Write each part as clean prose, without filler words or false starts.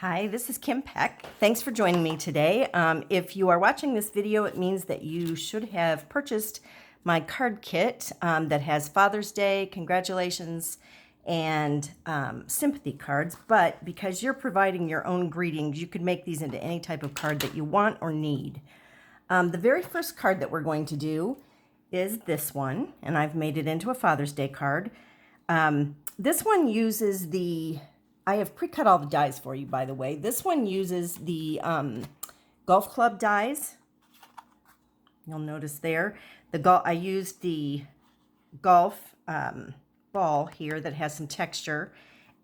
Hi, this is Kim Peck. Thanks for joining me today. If you are watching this video, it means that you should have purchased my card kit that has Father's Day, congratulations, and sympathy cards. But because you're providing your own greetings, you could make these into any type of card that you want or need. The very first card that we're going to do is this one, and I've made it into a Father's Day card. This one uses I have pre-cut all the dies for you, by the way. This one uses the golf club dies. You'll notice there. I used the golf ball here that has some texture,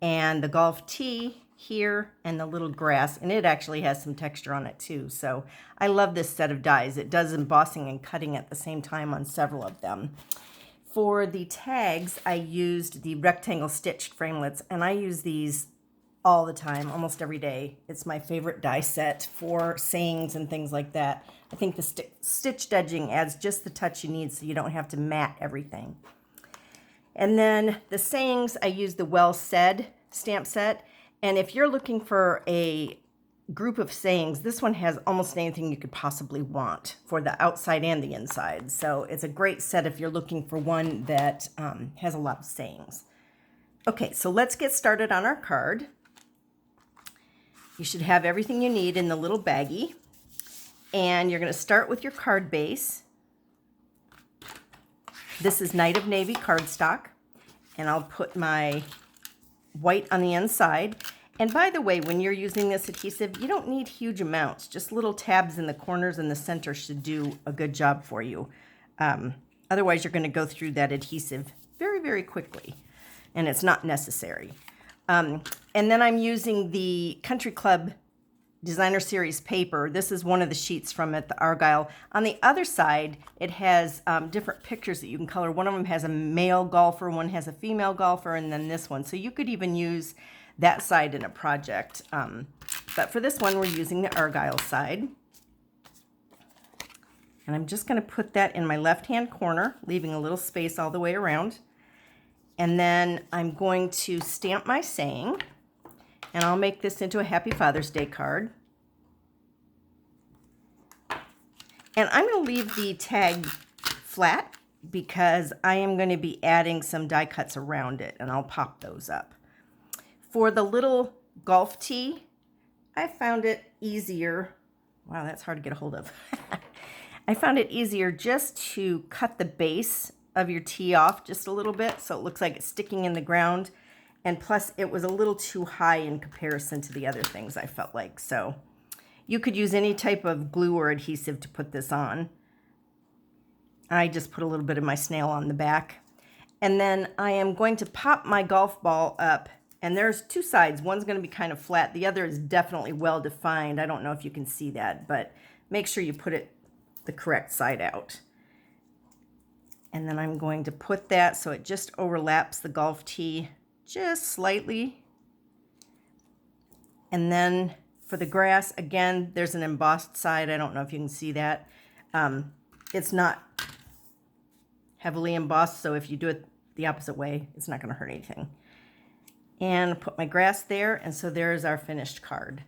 and the golf tee here, and the little grass, and it actually has some texture on it too. So I love this set of dies. It does embossing and cutting at the same time on several of them. For the tags, I used the rectangle stitched framelits, and I use these all the time, almost every day. It's my favorite die set for sayings and things like that. I think the stitched edging adds just the touch you need so you don't have to mat everything. And then the sayings, I use the Well Said stamp set. And if you're looking for a group of sayings, this one has almost anything you could possibly want for the outside and the inside. So it's a great set if you're looking for one that has a lot of sayings. Okay, so let's get started on our card. You should have everything you need in the little baggie. And you're going to start with your card base. This is Night of Navy cardstock. And I'll put my white on the inside. And by the way, when you're using this adhesive, you don't need huge amounts. Just little tabs in the corners and the center should do a good job for you. Otherwise, you're going to go through that adhesive very, very quickly. And it's not necessary. And then I'm using the Country Club Designer Series paper. This is one of the sheets from it, the Argyle. On the other side, it has different pictures that you can color. One of them has a male golfer, one has a female golfer, and then this one. So you could even use that side in a project. But for this one, we're using the Argyle side. And I'm just going to put that in my left-hand corner, leaving a little space all the way around. And then I'm going to stamp my saying, and I'll make this into a Happy Father's Day card. And I'm going to leave the tag flat because I am going to be adding some die cuts around it, and I'll pop those up. For the little golf tee, I found it easier. Wow, that's hard to get a hold of. I found it easier just to cut the base of your tee off just a little bit so it looks like it's sticking in the ground, and plus it was a little too high in comparison to the other things I felt like. So you could use any type of glue or adhesive to put this on. I just put a little bit of my snail on the back, and then I am going to pop my golf ball up, and there's two sides. One's going to be kind of flat, the other is definitely well defined. I don't know if you can see that, but make sure you put it the correct side out. And then I'm going to put that so it just overlaps the golf tee just slightly. And then for the grass, again, there's an embossed side. I don't know if you can see that. It's not heavily embossed, so if you do it the opposite way, it's not going to hurt anything. And put my grass there, and so there's our finished card.